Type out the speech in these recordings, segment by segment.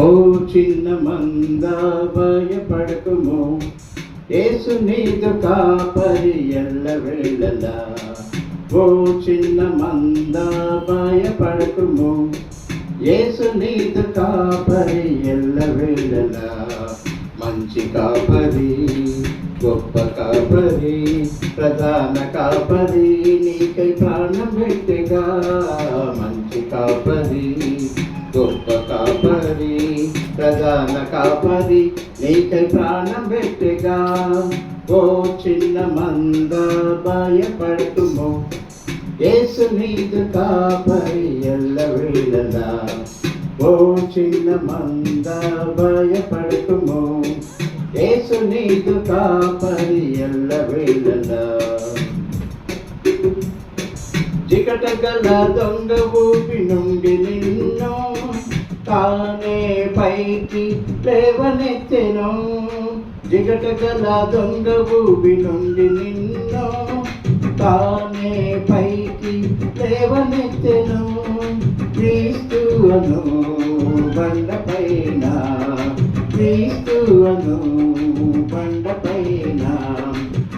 ఓ చిన్న మంద భయపడకుము, యేసు నీదు కాపరి ఎల్లవేళలా. ఓ చిన్న మంద భయపడకుము, యేసు నీదు కాపరి ఎల్లవేళలా. మంచి కాపరి, గొప్ప కాపరి, ప్రధాన కాపరి, నీకై ప్రాణం పెట్టెగా. మంచి కాపరి, గొప్ప కాపరి, ప్రధాన కాపరి, నీకై ప్రాణం పెట్టెగా. ఓ చిన్న మంద భయపడకుము, యేసు నీదు కాపరి ఎల్లవేళలా. ఓ చిన్న మంద భయపడకుము, యేసు నీదు కాపరి ఎల్లవేళలా. చికట గల దొంగ ఊపి నుండి నిన్ను తానే పైకి లేవనెత్తెను. జిగట గల దొంగ ఊపి నుండి నిన్ను తానే పైకి లేవనెత్తెను. క్రీస్తు అను బండపైన, క్రీస్తు అను బండపైన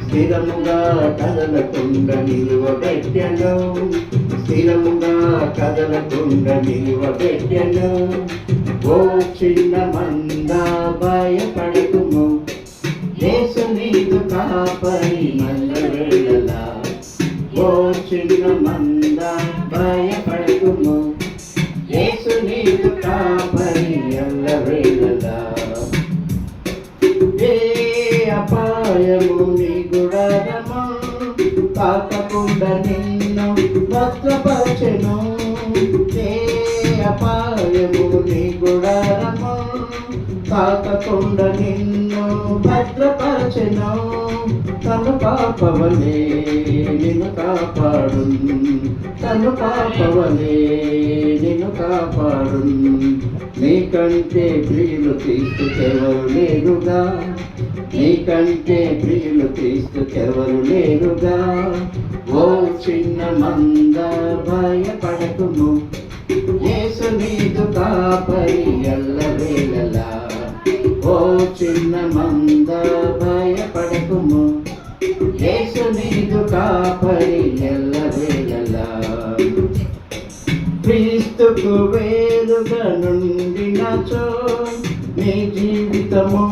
స్థిరముగా కదలకుండా నిలువబెట్టెను. స్థిరముగా కదలకుండా నిలువబెట్టెను. ఓ చిన్న మంద భయపడకుము, యేసు నీదు కాపరి ఎల్లవేళలా. ఓ చిన్న మంద భయపడకుము, యేసు నీదు కాపరి ఎల్లవేళలా. ఏ అపాయము నీ గుడారము తాకకుండా నిన్ను భద్రపరచెను. ఏ అపాయము నీ గుడారము తాకకుండా నిన్ను భద్రపరచెను. తను పాపవలే నిన్ను కాపాడు, తను పాపవలే నిన్ను కాపాడు. నీకంటే ప్రియులు క్రీస్తుకెవరు లేరుగా, నీకంటే ప్రియులు క్రీస్తుకెవరు లేరుగా. ఓ చిన్న మంద భయపడకుము, యేసు నీదు కాపరి ఎల్లవేళలా. ఓ చిన్న మంద భయపడకుము, యేసు నీదు కాపరి ఎల్లవేళలా. క్రీస్తుకు వేరుగా నుండినచో నీ జీవితము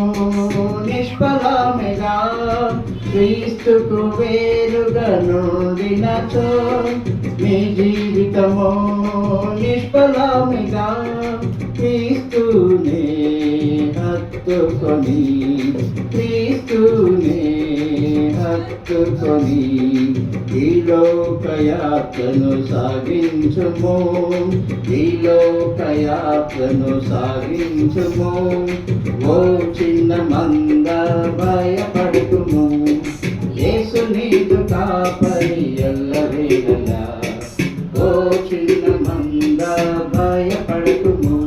నిష్ఫలమేగా. క్రీస్తుకు వేరుగా నుండినచో నీ జీవితము నిష్ఫలమేగా. క్రీస్తునే హత్తుకొని, క్రీస్తునే హత్తుకొని ఈ లోకయాత్రను సాగించుము, ఈ లోకయాత్రను సాగించుము. ఓ చిన్న మంద భయపడకుము, యేసు నీదు కాపరి ఎల్లవేళలా. ఓ చిన్న మంద భయపడకుము,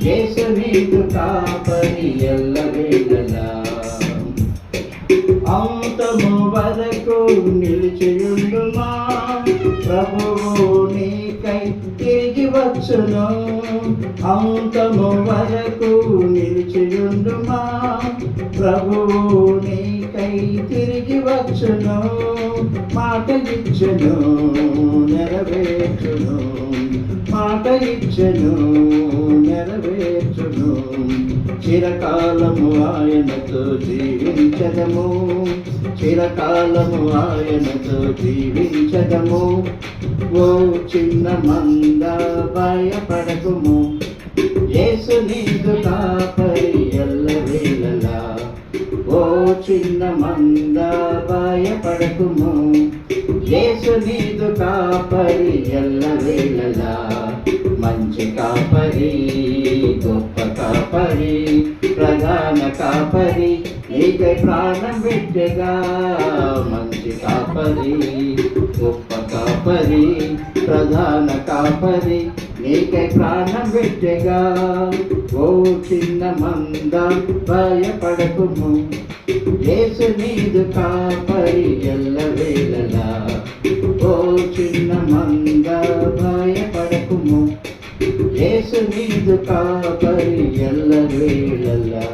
యేసు నీదు కాపరి ఎల్లవేళలా. అంతము వరకు నిలిచియుండుమా, ప్రభువు నీకై తిరిగి వచ్చును. అంతము వరకు నిలిచియుండుమా, ప్రభువు నీకై తిరిగి వచ్చును. మాట ఇచ్చెను నెరవేర్చును, మాట ఇచ్చెను నెరవేర్చును. చిరకాలము ఆయనతో జీవించదము, చిరకాలము ఆయనతో జీవించదము. ఓ చిన్న మంద భయపడకుము, యేసు నీదు కాపరి ఎల్లవేళలా. ఓ చిన్న మంద భయపడకుము, యేసు నీదు కాపరి ఎల్లవేళలా. మంచి కాపరి, గొప్ప కాపరి, ప్రధాన కాపరి, నీకై ప్రాణం పెట్టెగా. మంచి కాపరి, గొప్ప కాపరి, ప్రధాన కాపరి, నీకై ప్రాణం పెట్టెగా. ఓ చిన్న మంద భయపడకుము, యేసు నీదు కాపరి ఎల్లవేళలా. ఓ చిన్న మంద భయపడకుము, యేసు నీదు కాపరి ఎల్ల వేళలా